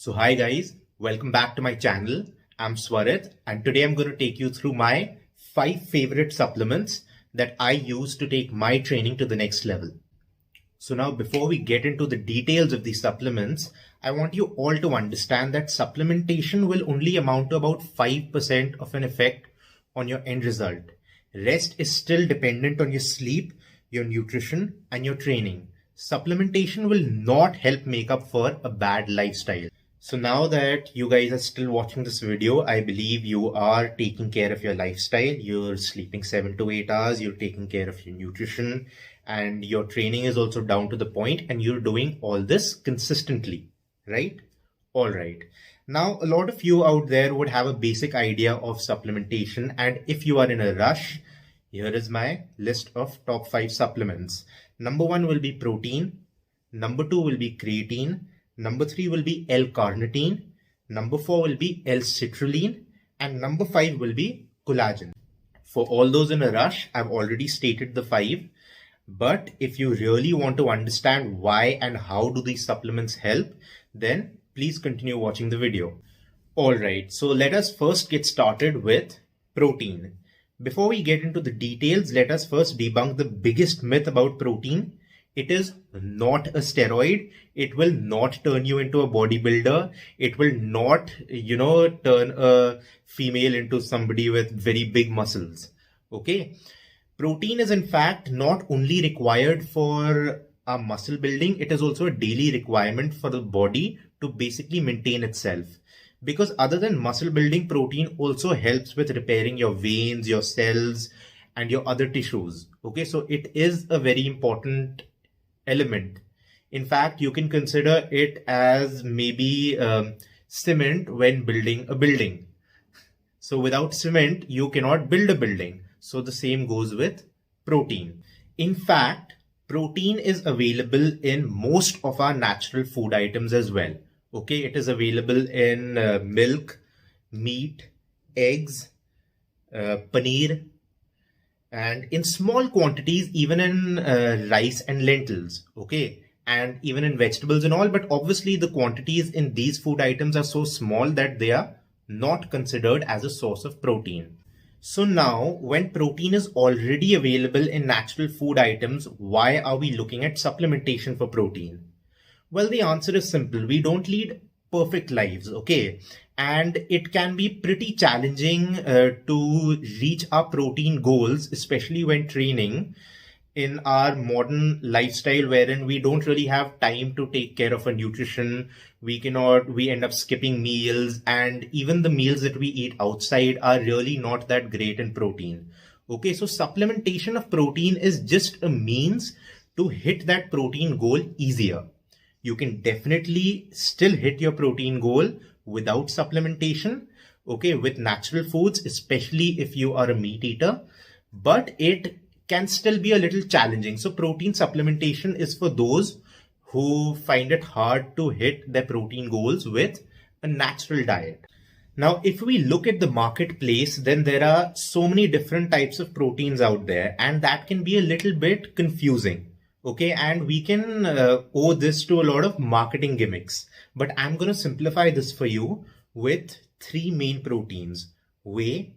So hi guys, welcome back to my channel. I'm Swarit and today I'm going to take you through my 5 favorite supplements that I use to take my training to the next level. So now before we get into the details of these supplements, I want you all to understand that supplementation will only amount to about 5% of an effect on your end result. Rest is still dependent on your sleep, your nutrition and your training. Supplementation will not help make up for a bad lifestyle. So now that you guys are still watching this video, I believe you are taking care of your lifestyle. You're sleeping 7 to 8 hours, you're taking care of your nutrition, and your training is also down to the point, and you're doing all this consistently, right? All right. Now, a lot of you out there would have a basic idea of supplementation, and if you are in a rush, here is my list of top 5 supplements. Number 1 will be protein. Number 2 will be creatine. Number 3 will be L-carnitine, number 4 will be L-citrulline, and number 5 will be collagen. For all those in a rush, I've already stated the 5, but if you really want to understand why and how do these supplements help, then please continue watching the video. Alright, so let us first get started with protein. Before we get into the details, let us first debunk the biggest myth about protein. It is not a steroid. It will not turn you into a bodybuilder. It will not, turn a female into somebody with very big muscles. Okay. Protein is in fact not only required for our muscle building. It is also a daily requirement for the body to basically maintain itself. Because other than muscle building, protein also helps with repairing your veins, your cells, and your other tissues. Okay. So it is a very important element. In fact, you can consider it as maybe cement when building a building. So without cement, you cannot build a building. So the same goes with protein. In fact, protein is available in most of our natural food items as well. Okay, it is available in milk, meat, eggs, paneer, and in small quantities even in rice and lentils, okay, and even in vegetables and all. But obviously the quantities in these food items are so small that they are not considered as a source of protein. So now, when protein is already available in natural food items, why are we looking at supplementation for protein? Well, the answer is simple. We don't lead perfect lives, okay? And it can be pretty challenging to reach our protein goals, especially when training in our modern lifestyle, wherein we don't really have time to take care of our nutrition. We end up skipping meals, and even the meals that we eat outside are really not that great in protein. Okay, so supplementation of protein is just a means to hit that protein goal easier. You can definitely still hit your protein goal without supplementation, okay, with natural foods, especially if you are a meat eater, but it can still be a little challenging. So protein supplementation is for those who find it hard to hit their protein goals with a natural diet. Now, if we look at the marketplace, then there are so many different types of proteins out there, and that can be a little bit confusing. Okay, and we can owe this to a lot of marketing gimmicks. But I'm going to simplify this for you with 3 main proteins: whey,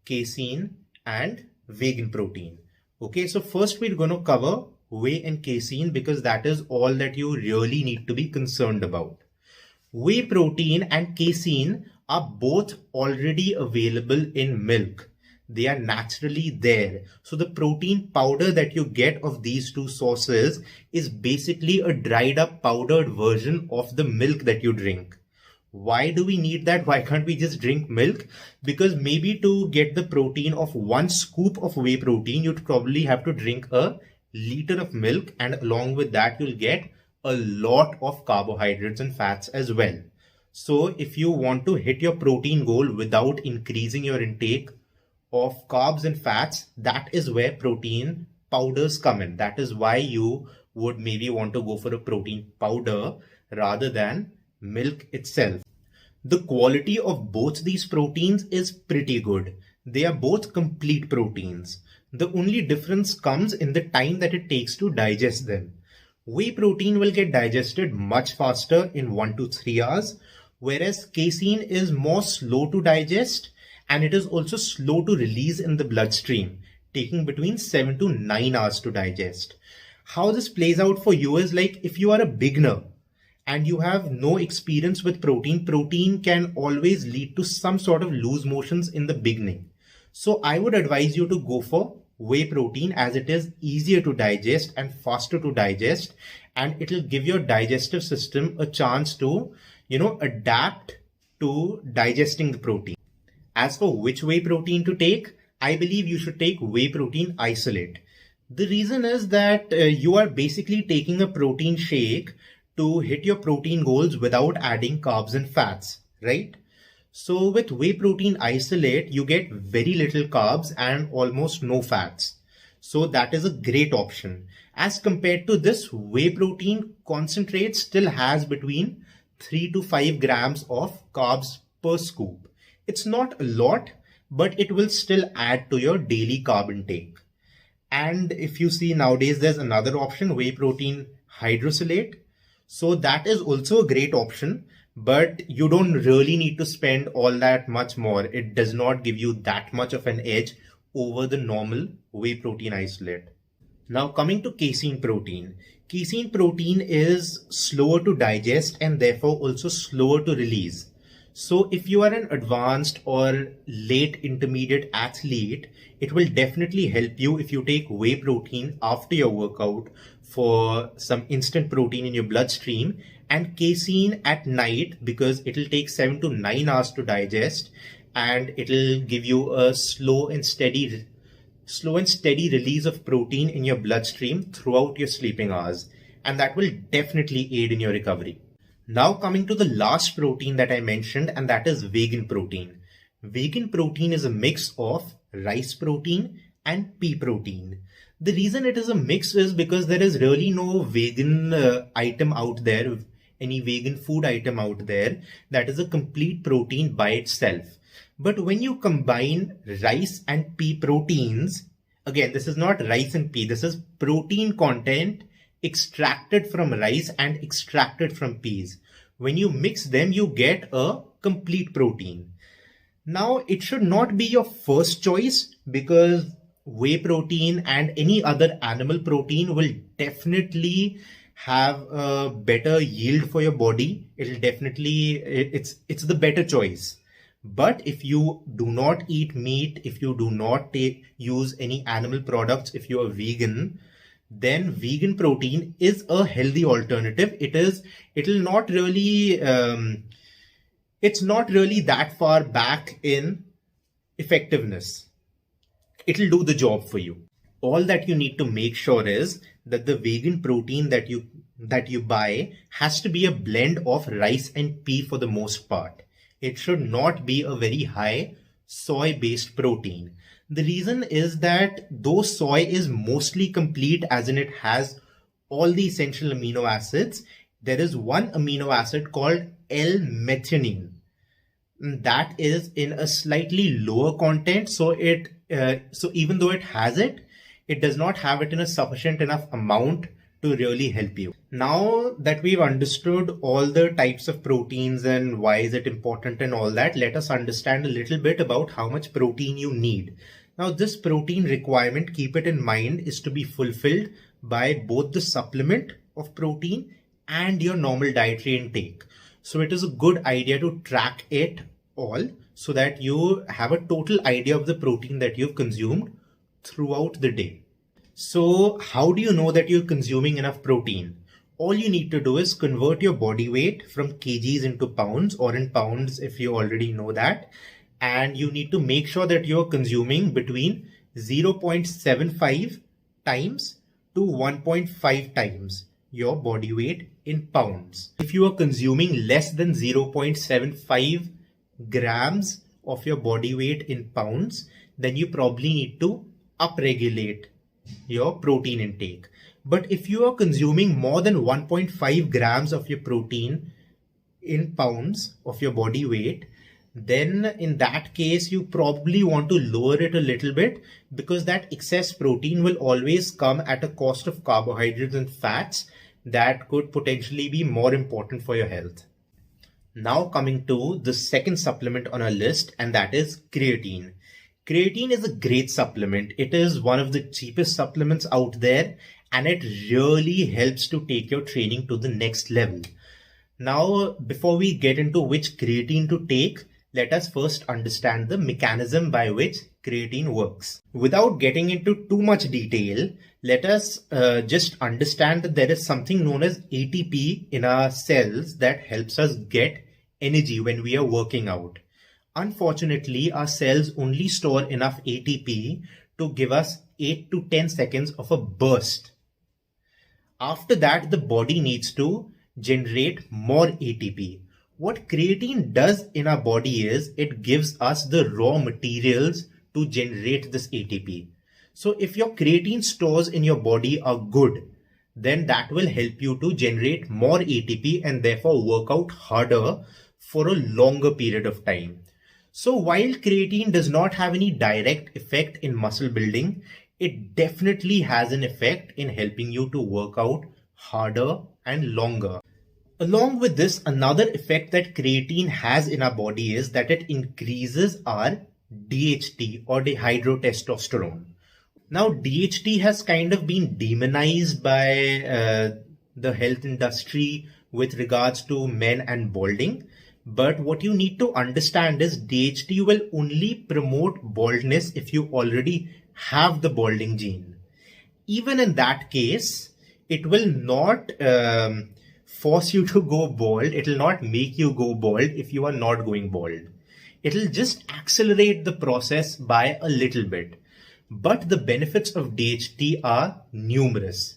casein, and vegan protein. Okay, so first we're going to cover whey and casein because that is all that you really need to be concerned about. Whey protein and casein are both already available in milk. They are naturally there. So the protein powder that you get of these two sources is basically a dried up powdered version of the milk that you drink. Why do we need that? Why can't we just drink milk? Because maybe to get the protein of 1 scoop of whey protein, you'd probably have to drink a liter of milk, and along with that, you'll get a lot of carbohydrates and fats as well. So if you want to hit your protein goal without increasing your intake of carbs and fats, that is where protein powders come in. That is why you would maybe want to go for a protein powder rather than milk itself. The quality of both these proteins is pretty good. They are both complete proteins. The only difference comes in the time that it takes to digest them. Whey protein will get digested much faster in 1 to 3 hours, whereas casein is more slow to digest and it is also slow to release in the bloodstream, taking between 7 to 9 hours to digest. How this plays out for you is like if you are a beginner and you have no experience with protein, protein can always lead to some sort of loose motions in the beginning. So I would advise you to go for whey protein as it is easier to digest and faster to digest, and it'll give your digestive system a chance to, adapt to digesting the protein. As for which whey protein to take, I believe you should take whey protein isolate. The reason is that you are basically taking a protein shake to hit your protein goals without adding carbs and fats, right? So with whey protein isolate, you get very little carbs and almost no fats. So that is a great option. As compared to this, whey protein concentrate still has between 3 to 5 grams of carbs per scoop. It's not a lot, but it will still add to your daily carb intake. And if you see nowadays, there's another option, whey protein hydrolysate. So that is also a great option, but you don't really need to spend all that much more. It does not give you that much of an edge over the normal whey protein isolate. Now coming to casein protein. Casein protein is slower to digest and therefore also slower to release. So if you are an advanced or late intermediate athlete, it will definitely help you if you take whey protein after your workout for some instant protein in your bloodstream, and casein at night because it'll take 7 to 9 hours to digest and it'll give you a slow and steady release of protein in your bloodstream throughout your sleeping hours, and that will definitely aid in your recovery. Now coming to the last protein that I mentioned, and that is vegan protein. Vegan protein is a mix of rice protein and pea protein. The reason it is a mix is because there is really no vegan item out there, any vegan food item out there that is a complete protein by itself. But when you combine rice and pea proteins, again, this is not rice and pea, this is protein content extracted from rice and extracted from peas. When you mix them, you get a complete protein. Now, it should not be your first choice because whey protein and any other animal protein will definitely have a better yield for your body. It'll definitely, it's the better choice. But if you do not eat meat, if you do not use any animal products, if you are vegan, then vegan protein is a healthy alternative. It'll not really, it's not really that far back in effectiveness. It'll do the job for you. All that you need to make sure is that the vegan protein that you buy has to be a blend of rice and pea for the most part. It should not be a very high soy-based protein. The reason is that though soy is mostly complete, as in it has all the essential amino acids, there is one amino acid called L-methionine that is in a slightly lower content. So even though it has it, it does not have it in a sufficient enough amount to really help you. Now that we've understood all the types of proteins and why is it important and all that, let us understand a little bit about how much protein you need. Now this protein requirement, keep it in mind, is to be fulfilled by both the supplement of protein and your normal dietary intake. So it is a good idea to track it all so that you have a total idea of the protein that you've consumed throughout the day. So how do you know that you're consuming enough protein? All you need to do is convert your body weight from kgs into pounds, or in pounds if you already know that. And you need to make sure that you're consuming between 0.75 times to 1.5 times your body weight in pounds. If you are consuming less than 0.75 grams of your body weight in pounds, then you probably need to upregulate your protein intake. But if you are consuming more than 1.5 grams of your protein in pounds of your body weight, then in that case you probably want to lower it a little bit, because that excess protein will always come at a cost of carbohydrates and fats that could potentially be more important for your health. Now coming to the second supplement on our list, and that is creatine. Creatine is a great supplement. It is one of the cheapest supplements out there, and it really helps to take your training to the next level. Now, before we get into which creatine to take, let us first understand the mechanism by which creatine works. Without getting into too much detail, let us just understand that there is something known as ATP in our cells that helps us get energy when we are working out. Unfortunately, our cells only store enough ATP to give us 8 to 10 seconds of a burst. After that, the body needs to generate more ATP. What creatine does in our body is it gives us the raw materials to generate this ATP. So if your creatine stores in your body are good, then that will help you to generate more ATP and therefore work out harder for a longer period of time. So while creatine does not have any direct effect in muscle building, it definitely has an effect in helping you to work out harder and longer. Along with this, another effect that creatine has in our body is that it increases our DHT or dihydrotestosterone. Now, DHT has kind of been demonized by the health industry with regards to men and balding. But what you need to understand is DHT will only promote baldness if you already have the balding gene. Even in that case, it will not force you to go bald. It will not make you go bald if you are not going bald. It will just accelerate the process by a little bit. But the benefits of DHT are numerous.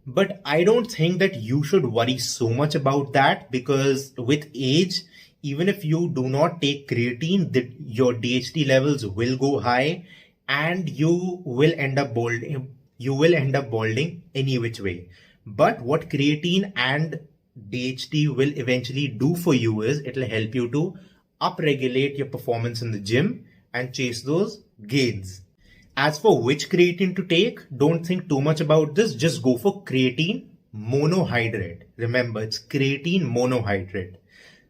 But I don't think that you should worry so much about that, because with age, even if you do not take creatine, your DHT levels will go high and you will end up balding. You will end up balding any which way. But what creatine and DHT will eventually do for you is it will help you to upregulate your performance in the gym and chase those gains. As for which creatine to take, don't think too much about this. Just go for creatine monohydrate. Remember, it's creatine monohydrate.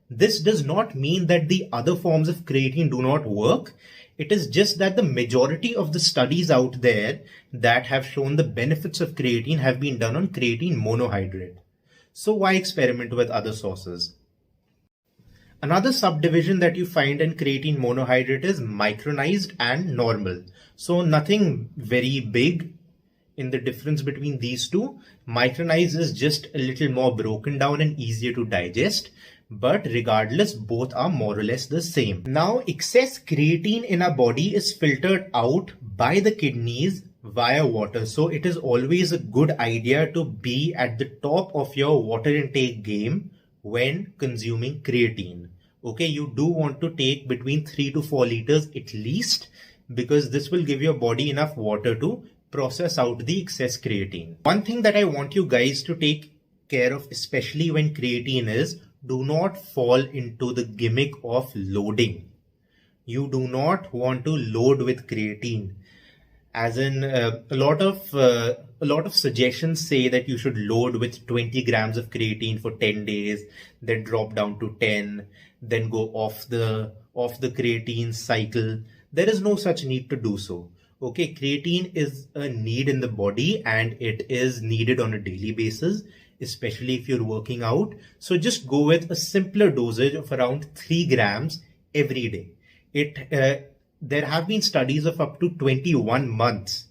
This does not mean that the other forms of creatine do not work. It is just that the majority of the studies out there that have shown the benefits of creatine have been done on creatine monohydrate. So why experiment with other sources? Another subdivision that you find in creatine monohydrate is micronized and normal. So nothing very big in the difference between these two. Micronized is just a little more broken down and easier to digest. But regardless, both are more or less the same. Now, excess creatine in our body is filtered out by the kidneys via water. So it is always a good idea to be at the top of your water intake game when consuming creatine. Okay, you do want to take between 3 to 4 liters at least, because this will give your body enough water to process out the excess creatine. One thing that I want you guys to take care of, especially when creatine, is do not fall into the gimmick of loading. You do not want to load with creatine. As in, a lot of suggestions say that you should load with 20 grams of creatine for 10 days, then drop down to 10, then go off the creatine cycle. There is no such need to do so. Okay, creatine is a need in the body and it is needed on a daily basis, especially if you're working out. So just go with a simpler dosage of around 3 grams every day. There have been studies of up to 21 months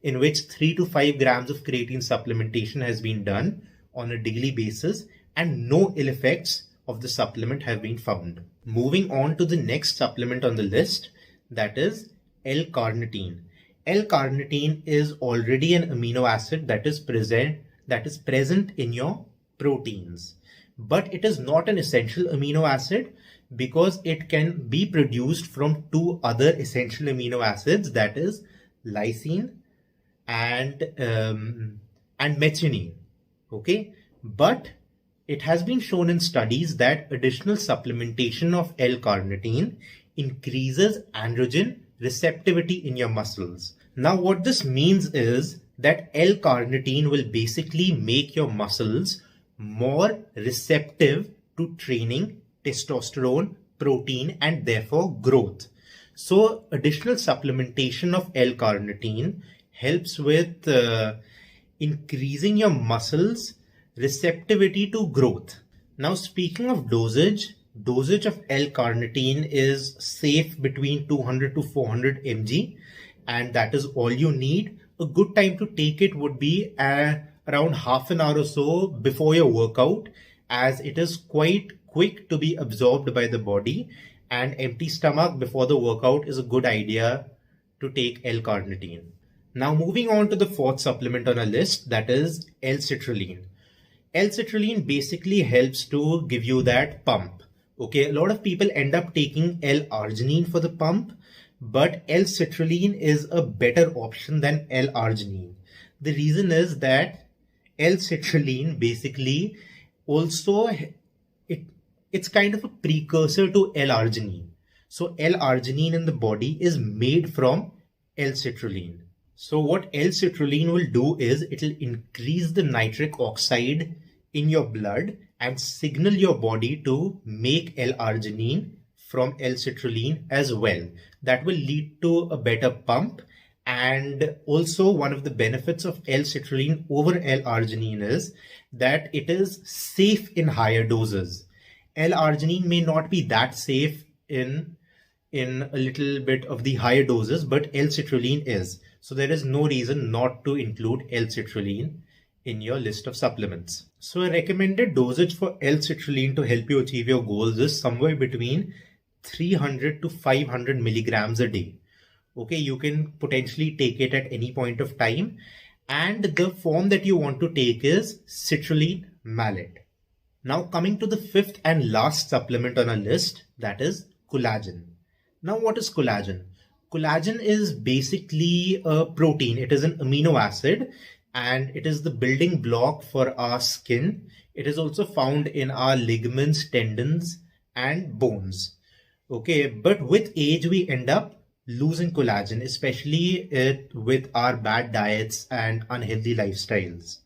in which 3 to 5 grams of creatine supplementation has been done on a daily basis, and no ill effects of the supplement have been found. Moving on to the next supplement on the list, that is L-carnitine. L-carnitine is already an amino acid that is present in your proteins, but it is not an essential amino acid because it can be produced from 2 other essential amino acids, that is lysine and methionine. Okay, but it has been shown in studies that additional supplementation of L-carnitine increases androgen receptivity in your muscles. Now what this means is that L-carnitine will basically make your muscles more receptive to training testosterone, protein, and therefore growth. So additional supplementation of L-carnitine helps with increasing your muscles' receptivity to growth. Now, speaking of dosage of L-carnitine is safe between 200 to 400 mg, and that is all you need. A good time to take it would be around half an hour or so before your workout, as it is quite quick to be absorbed by the body, and empty stomach before the workout is a good idea to take L-carnitine. Now moving on to the fourth supplement on our list, that is L-citrulline. L-citrulline basically helps to give you that pump. Okay, a lot of people end up taking L-arginine for the pump, but L-citrulline is a better option than L-arginine. The reason is that L-citrulline basically also, it's kind of a precursor to L-arginine. So L-arginine in the body is made from L-citrulline. So what L-citrulline will do is it will increase the nitric oxide in your blood and signal your body to make L-arginine from L-citrulline as well. That will lead to a better pump. And also one of the benefits of L-citrulline over L-arginine is that it is safe in higher doses. L-arginine may not be that safe in a little bit of the higher doses, but L-citrulline is. So there is no reason not to include L-citrulline in your list of supplements. So a recommended dosage for L-citrulline to help you achieve your goals is somewhere between 300 to 500 milligrams a day. Okay, you can potentially take it at any point of time. And the form that you want to take is citrulline malate. Now coming to the fifth and last supplement on our list, that is collagen. Now what is collagen? Collagen is basically a protein. It is an amino acid and it is the building block for our skin. It is also found in our ligaments, tendons and bones. Okay, but with age we end up losing collagen, especially with our bad diets and unhealthy lifestyles.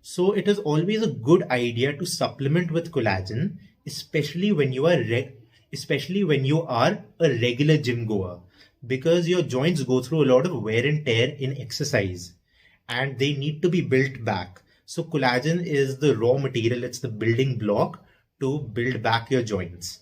So it is always a good idea to supplement with collagen, especially when you are a regular gym goer, because your joints go through a lot of wear and tear in exercise and they need to be built back. So collagen is the raw material, it's the building block to build back your joints.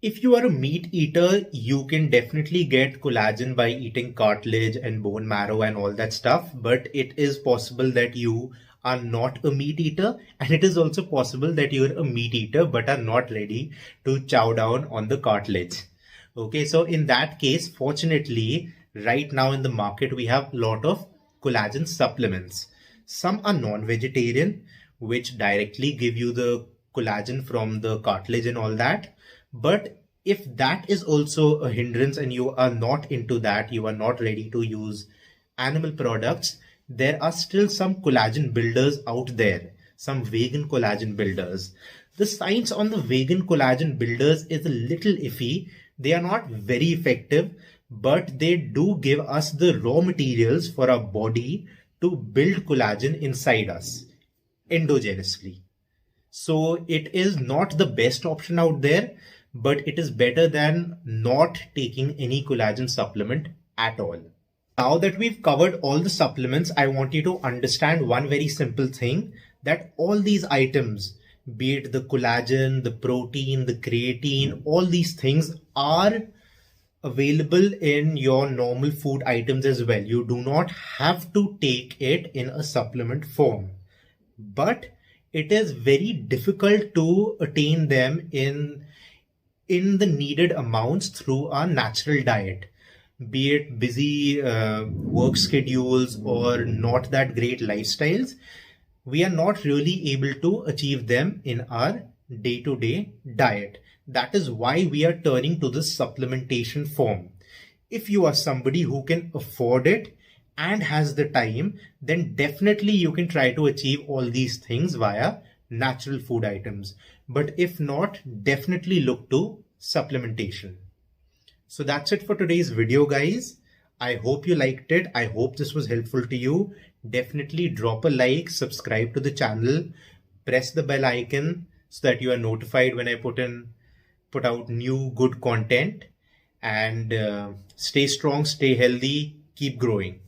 If you are a meat eater, you can definitely get collagen by eating cartilage and bone marrow and all that stuff. But it is possible that you are not a meat eater, and it is also possible that you're a meat eater but are not ready to chow down on the cartilage. Okay, so in that case, fortunately, right now in the market, we have a lot of collagen supplements. Some are non-vegetarian, which directly give you the collagen from the cartilage and all that. But if that is also a hindrance and you are not into that, you are not ready to use animal products, there are still some collagen builders out there, some vegan collagen builders. The science on the vegan collagen builders is a little iffy. They are not very effective, but they do give us the raw materials for our body to build collagen inside us endogenously. So it is not the best option out there, but it is better than not taking any collagen supplement at all. Now that we've covered all the supplements, I want you to understand one very simple thing, that all these items, be it the collagen, the protein, the creatine, all these things are available in your normal food items as well. You do not have to take it in a supplement form, but it is very difficult to attain them in the needed amounts through our natural diet, be it busy work schedules or not that great lifestyles. We are not really able to achieve them in our day-to-day diet. That is why we are turning to the supplementation form. If you are somebody who can afford it and has the time, then definitely you can try to achieve all these things via natural food items. But if not, definitely look to supplementation. So that's it for today's video, guys. I hope you liked it. I hope this was helpful to you. Definitely drop a like, subscribe to the channel, press the bell icon so that you are notified when I put in put out new good content, and stay strong, stay healthy, keep growing.